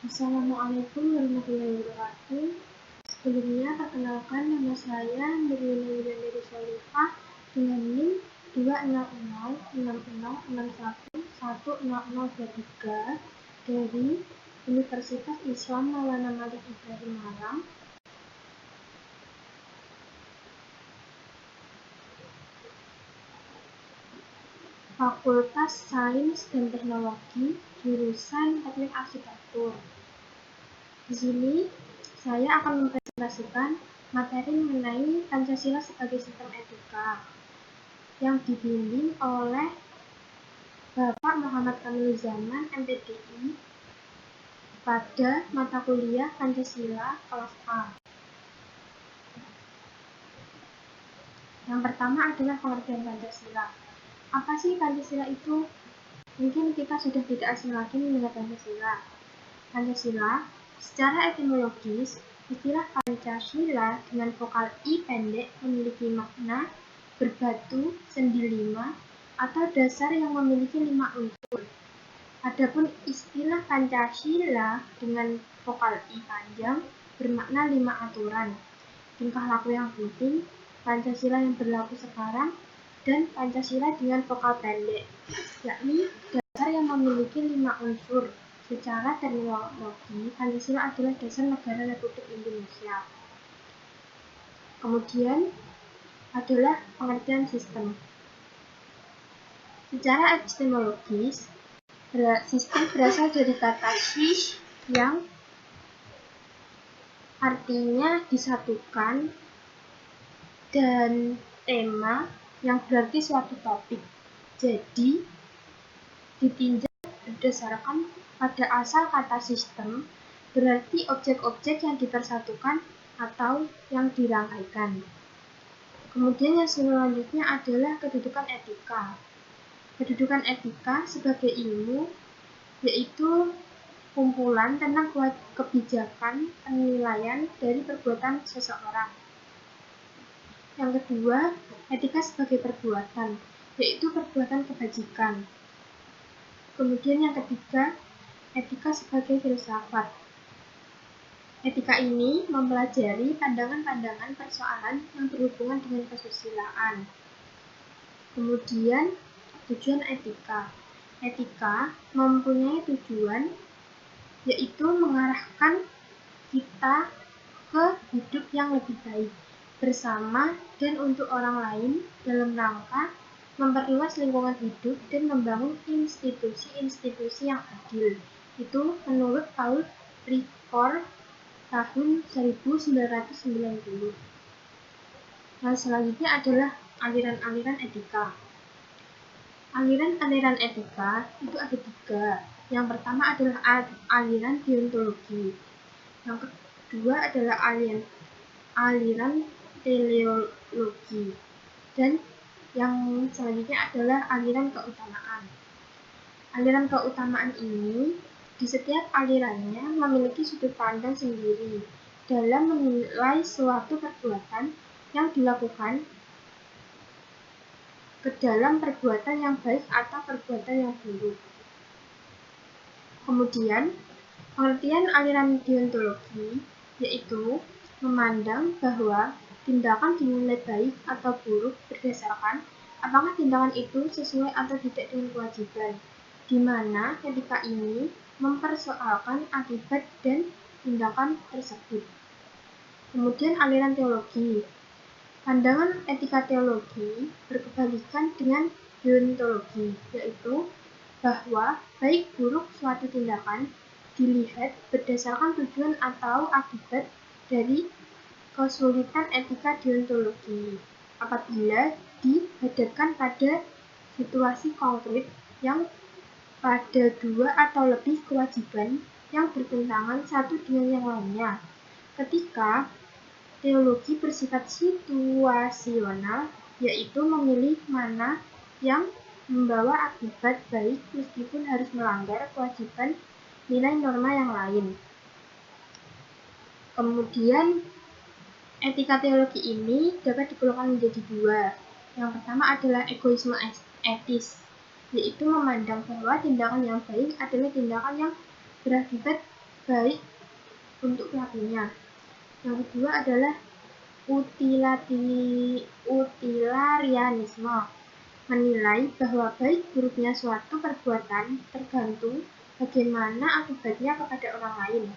Assalamualaikum warahmatullahi wabarakatuh. Sebelumnya, perkenalkan nama saya Nurlina Wulandari Sholifah dengan NIM 26060611023 dari Universitas Islam Maulana Malik Ibrahim Malang. Fakultas Sains dan Teknologi, jurusan Teknik Arsitektur. Di sini saya akan mempresentasikan materi mengenai Pancasila sebagai sistem etika yang dibimbing oleh Bapak Muhammad Kamil Zaman, MPDI, pada mata kuliah Pancasila kelas A. Yang pertama adalah pengertian Pancasila. Apa sih Pancasila itu? Mungkin kita sudah tidak asing lagi mendengar Pancasila. Pancasila, secara etimologis, istilah Pancasila dengan vokal I pendek memiliki makna berbatu, sendi 5, atau dasar yang memiliki 5 unsur. Adapun istilah Pancasila dengan vokal I panjang bermakna 5 aturan, tingkah laku yang penting, Pancasila yang berlaku sekarang, dan Pancasila dengan vokal pendek, yakni dasar yang memiliki 5 unsur. Secara terminologi, Pancasila adalah dasar negara Republik Indonesia. Kemudian adalah pengertian sistem. Secara epistemologis, sistem berasal dari kata sis yang artinya disatukan dan tema yang berarti suatu topik. Jadi, ditinjau berdasarkan pada asal kata sistem, berarti objek-objek yang dipersatukan atau yang dirangkaikan. Kemudian yang selanjutnya adalah kedudukan etika. Kedudukan etika sebagai ilmu yaitu kumpulan tentang kebijakan penilaian dari perbuatan seseorang. Yang kedua, etika sebagai perbuatan, yaitu perbuatan kebajikan. Kemudian yang ketiga, etika sebagai filsafat. Etika ini mempelajari pandangan-pandangan persoalan yang berhubungan dengan kesusilaan. Kemudian, tujuan etika. Etika mempunyai tujuan, yaitu mengarahkan kita ke hidup yang lebih baik bersama dan untuk orang lain dalam rangka memperluas lingkungan hidup dan membangun institusi-institusi yang adil. Itu menurut Paul Ricoeur tahun 1990. Nah, selanjutnya adalah aliran-aliran etika. Aliran-aliran etika itu ada 3. Yang pertama adalah aliran deontologi. Yang kedua adalah aliran teleologi. Dan yang selanjutnya adalah aliran keutamaan. Aliran keutamaan ini di setiap alirannya memiliki sudut pandang sendiri dalam menilai suatu perbuatan yang dilakukan ke dalam perbuatan yang baik atau perbuatan yang buruk. Kemudian, pengertian aliran deontologi yaitu memandang bahwa tindakan dinilai baik atau buruk berdasarkan apakah tindakan itu sesuai atau tidak dengan kewajiban, di mana etika ini mempersoalkan akibat dan tindakan tersebut. Kemudian aliran teologi. Pandangan etika teologi berkebalikan dengan deontologi, yaitu bahwa baik buruk suatu tindakan dilihat berdasarkan tujuan atau akibat dari kesulitan etika deontologi apabila dihadapkan pada situasi konkret yang pada 2 atau lebih kewajiban yang bertentangan satu dengan yang lainnya. Ketika teologi bersifat situasional, yaitu memilih mana yang membawa akibat baik meskipun harus melanggar kewajiban nilai norma yang lain. Kemudian, etika teologi ini dapat digolongkan menjadi 2. Yang pertama adalah egoisme etis, yaitu memandang bahwa tindakan yang baik adalah tindakan yang berakibat baik untuk pelakunya. Yang kedua adalah utilitarianisme, menilai bahwa baik buruknya suatu perbuatan tergantung bagaimana akibatnya kepada orang lain.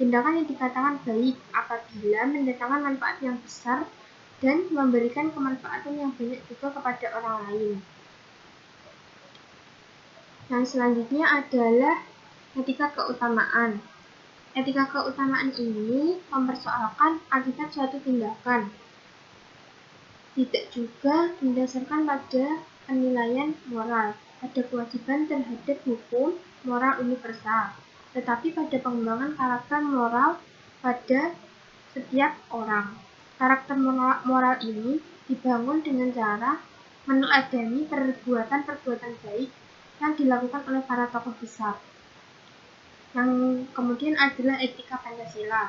Tindakan yang dikatakan baik apabila mendatangkan manfaat yang besar dan memberikan kemanfaatan yang banyak juga kepada orang lain. Yang selanjutnya adalah etika keutamaan. Etika keutamaan ini mempersoalkan akibat suatu tindakan, tidak juga didasarkan pada penilaian moral, pada kewajiban terhadap hukum moral universal, tetapi pada pengembangan karakter moral pada setiap orang. Karakter moral ini dibangun dengan cara meneladani perbuatan-perbuatan baik yang dilakukan oleh para tokoh besar. Yang kemudian adalah etika Pancasila.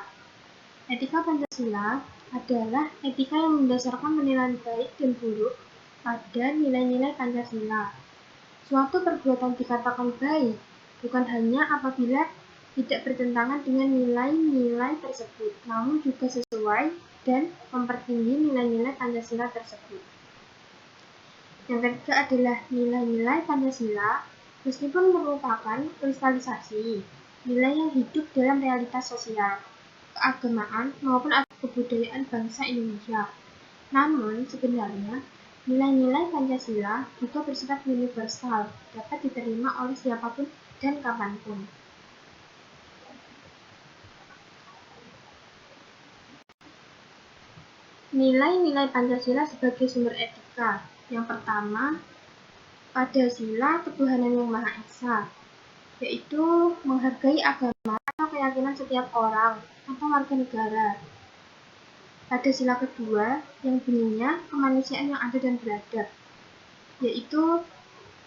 Etika Pancasila adalah etika yang mendasarkan penilaian baik dan buruk pada nilai-nilai Pancasila. Suatu perbuatan dikatakan baik bukan hanya apabila tidak bertentangan dengan nilai-nilai tersebut, namun juga sesuai dan mempertinggi nilai-nilai Pancasila tersebut. Yang ketiga adalah nilai-nilai Pancasila, meskipun merupakan kristalisasi nilai yang hidup dalam realitas sosial, keagamaan, maupun kebudayaan bangsa Indonesia. Namun, sebenarnya, nilai-nilai Pancasila juga bersifat universal, dapat diterima oleh siapapun dan kapanpun. Nilai-nilai Pancasila sebagai sumber etika. Yang pertama, pada sila ketuhanan yang Maha Esa, yaitu menghargai agama atau keyakinan setiap orang atau warga negara. Pada sila kedua, yang bunyinya kemanusiaan yang adil dan beradab, yaitu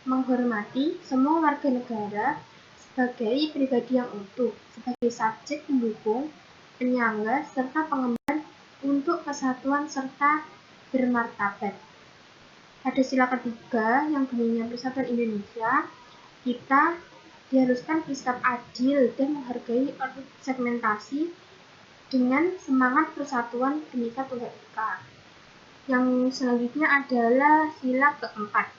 menghormati semua warga negara sebagai pribadi yang utuh, sebagai subjek pendukung, penyangga, serta pengemban untuk kesatuan serta bermartabat. Pada sila ketiga, yang bunyinya Persatuan Indonesia, kita diharuskan bersikap adil dan menghargai segmentasi dengan semangat persatuan Bhinneka Tunggal Ika. Yang selanjutnya adalah sila keempat,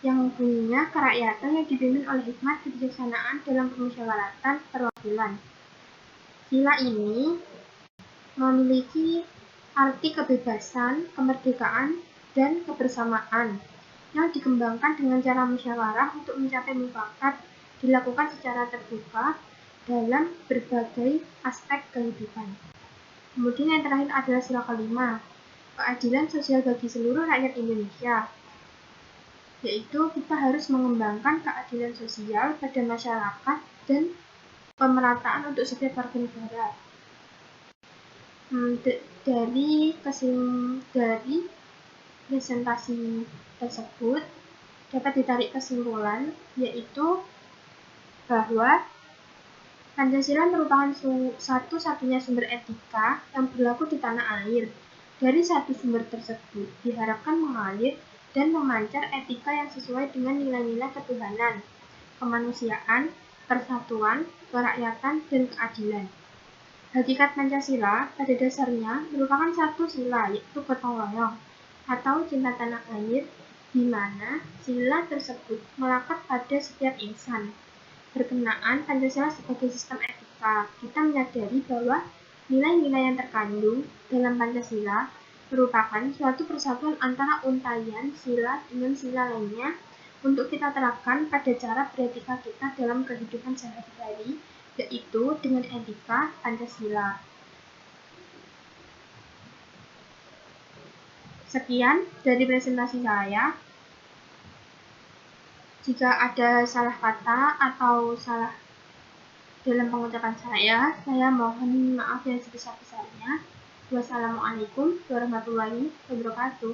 yang bunyinya kerakyatan yang dipimpin oleh hikmat kebijaksanaan dalam permusyawaratan perwakilan. Sila ini memiliki arti kebebasan, kemerdekaan, dan kebersamaan yang dikembangkan dengan cara musyawarah untuk mencapai mufakat, dilakukan secara terbuka dalam berbagai aspek kehidupan. Kemudian yang terakhir adalah sila kelima, keadilan sosial bagi seluruh rakyat Indonesia, yaitu kita harus mengembangkan keadilan sosial pada masyarakat dan pemerataan untuk setiap warga negara. Dari presentasi tersebut dapat ditarik kesimpulan, yaitu bahwa Pancasila merupakan satu-satunya sumber etika yang berlaku di tanah air. Dari satu sumber tersebut diharapkan mengalir dan memancar etika yang sesuai dengan nilai-nilai ketuhanan, kemanusiaan, persatuan, kerakyatan, dan keadilan. Hakikat Pancasila pada dasarnya merupakan satu sila, yaitu gotong royong atau cinta tanah air, di mana sila tersebut melekat pada setiap insan. Berkenaan Pancasila sebagai sistem etika, kita menyadari bahwa nilai-nilai yang terkandung dalam Pancasila merupakan suatu persatuan antara untayan sila dengan sila lainnya untuk kita terapkan pada cara beretika kita dalam kehidupan sehari-hari, yaitu dengan etika Pancasila. Sekian dari presentasi saya. Jika ada salah kata atau salah dalam pengucapan saya mohon maaf yang sebesar-besarnya. Wassalamualaikum warahmatullahi wabarakatuh.